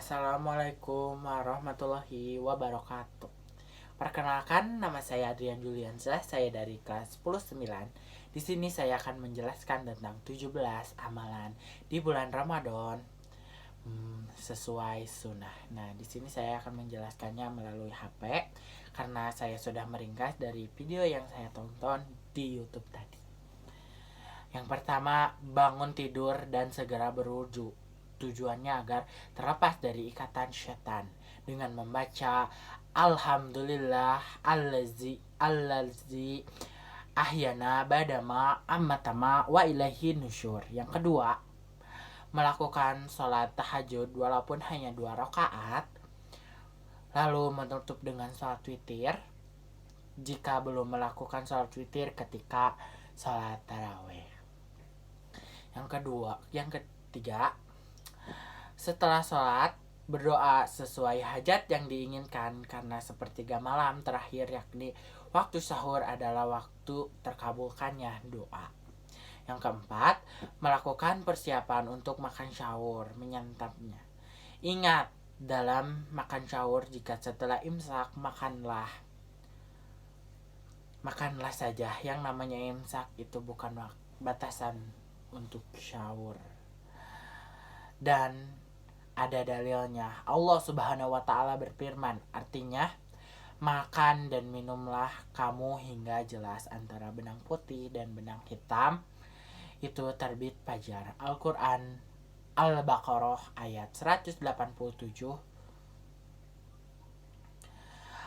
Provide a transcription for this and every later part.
Assalamualaikum warahmatullahi wabarakatuh. Perkenalkan, nama saya Adrian Juliansyah, saya dari kelas 10-9. Di sini saya akan menjelaskan tentang 17 amalan di bulan Ramadan sesuai sunnah. Nah, di sini saya akan menjelaskannya melalui HP karena saya sudah meringkas dari video yang saya tonton di YouTube tadi. Yang pertama, bangun tidur dan segera berwudu. Tujuannya agar terlepas dari ikatan setan dengan membaca Alhamdulillah allazi ahyana badama ammatama wa ilaihi nusyur. Yang kedua, melakukan sholat tahajud walaupun hanya 2 rakaat, lalu menutup dengan sholat witir jika belum melakukan sholat witir ketika sholat tarawih. Yang ketiga, setelah sholat, berdoa sesuai hajat yang diinginkan karena sepertiga malam terakhir yakni waktu sahur adalah waktu terkabulkannya doa. Yang keempat, melakukan persiapan untuk makan sahur, menyantapnya. Ingat, dalam makan sahur jika setelah imsak makanlah saja. Yang namanya imsak itu bukan batasan untuk sahur. Dan ada dalilnya. Allah Subhanahu wa Ta'ala berfirman, artinya makan dan minumlah kamu hingga jelas antara benang putih dan benang hitam itu terbit fajar. Al-Quran Al-Baqarah ayat 187.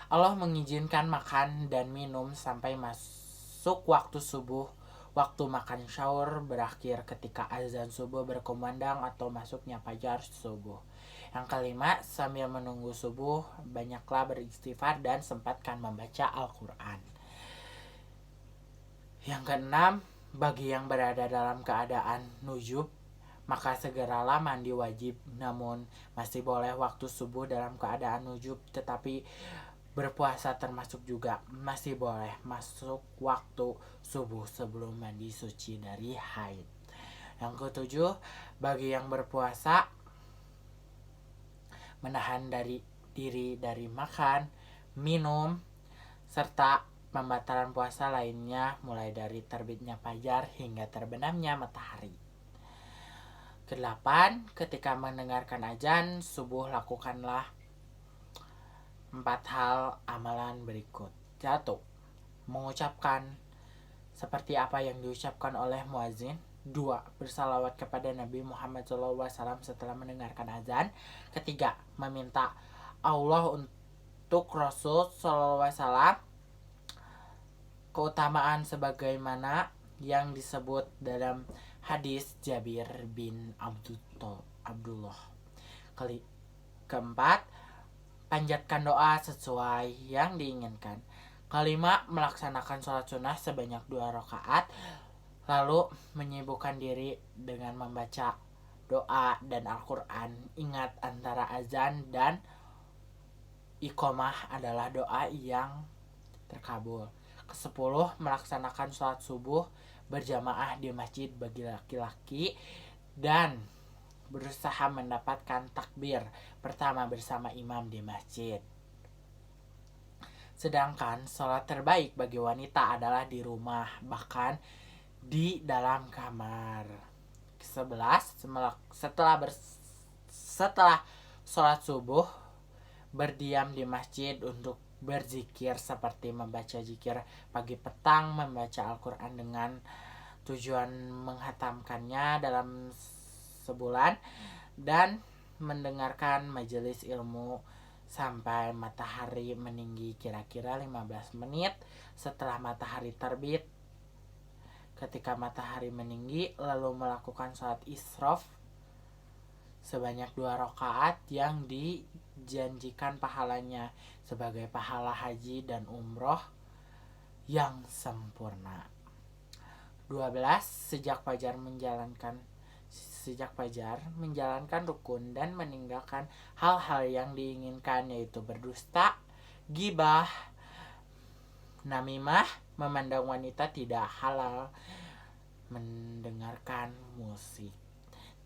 Allah mengizinkan makan dan minum sampai masuk waktu subuh. Waktu makan sahur berakhir ketika azan subuh berkumandang atau masuknya fajar subuh. Yang kelima, sambil menunggu subuh, banyaklah beristighfar dan sempatkan membaca Al-Quran. Yang keenam, bagi yang berada dalam keadaan nujub, maka segeralah mandi wajib. Namun, masih boleh waktu subuh dalam keadaan nujub, tetapi berpuasa termasuk juga masih boleh masuk waktu subuh sebelum mandi suci dari haid. Yang ketujuh, bagi yang berpuasa menahan diri dari makan, minum, serta pembatalan puasa lainnya mulai dari terbitnya fajar hingga terbenamnya matahari. Kedelapan, ketika mendengarkan azan subuh lakukanlah 4 hal amalan berikut. 1. Mengucapkan seperti apa yang diucapkan oleh muazin. 2. Bersalawat kepada Nabi Muhammad SAW setelah mendengarkan azan. Ketiga, meminta Allah untuk Rasul SAW keutamaan sebagaimana yang disebut dalam hadis Jabir bin Abdullah. Keempat, panjatkan doa sesuai yang diinginkan. Kelima, melaksanakan sholat sunnah sebanyak 2 rakaat, lalu menyibukkan diri dengan membaca doa dan Al-Quran. Ingat, antara azan dan iqamah adalah doa yang terkabul. Kesepuluh, melaksanakan sholat subuh berjamaah di masjid bagi laki-laki dan berusaha mendapatkan takbir pertama bersama imam di masjid. Sedangkan sholat terbaik bagi wanita adalah di rumah, bahkan di dalam kamar. 11. Setelah sholat subuh, berdiam di masjid untuk berzikir seperti membaca zikir pagi petang, membaca Al-Quran dengan tujuan menghatamkannya dalam sebulan, dan mendengarkan majelis ilmu sampai matahari meninggi kira-kira 15 menit setelah matahari terbit. Ketika matahari meninggi, lalu melakukan sholat israf sebanyak 2 rakaat yang dijanjikan pahalanya sebagai pahala haji dan umroh yang sempurna. 12. Sejak fajar menjalankan rukun dan meninggalkan hal-hal yang diinginkan, yaitu berdusta, gibah, namimah, memandang wanita tidak halal, mendengarkan musik.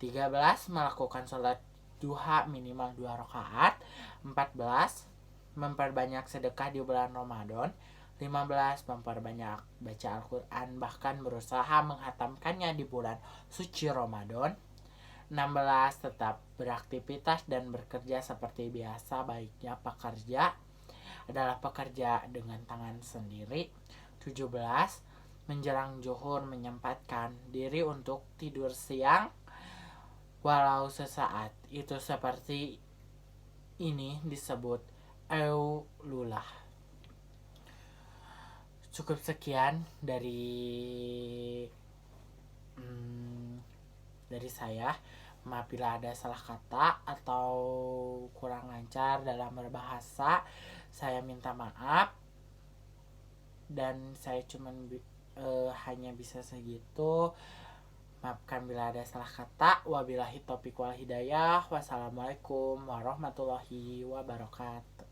13. Melakukan sholat duha minimal 2 rakaat. 14. Memperbanyak sedekah di bulan Ramadan. 15. Memperbanyak baca Al-Quran, bahkan berusaha menghatamkannya di bulan suci Ramadan. 16. Tetap beraktivitas dan bekerja seperti biasa. Baiknya pekerja adalah pekerja dengan tangan sendiri. 17. Menjelang zuhur menyempatkan diri untuk tidur siang walau sesaat. Itu seperti ini disebut eululah. Cukup sekian dari saya. Maaf bila ada salah kata atau kurang lancar dalam berbahasa. Saya minta maaf. Dan saya hanya bisa segitu. Maafkan bila ada salah kata. Wabillahi taufiq wal hidayah. Wassalamualaikum warahmatullahi wabarakatuh.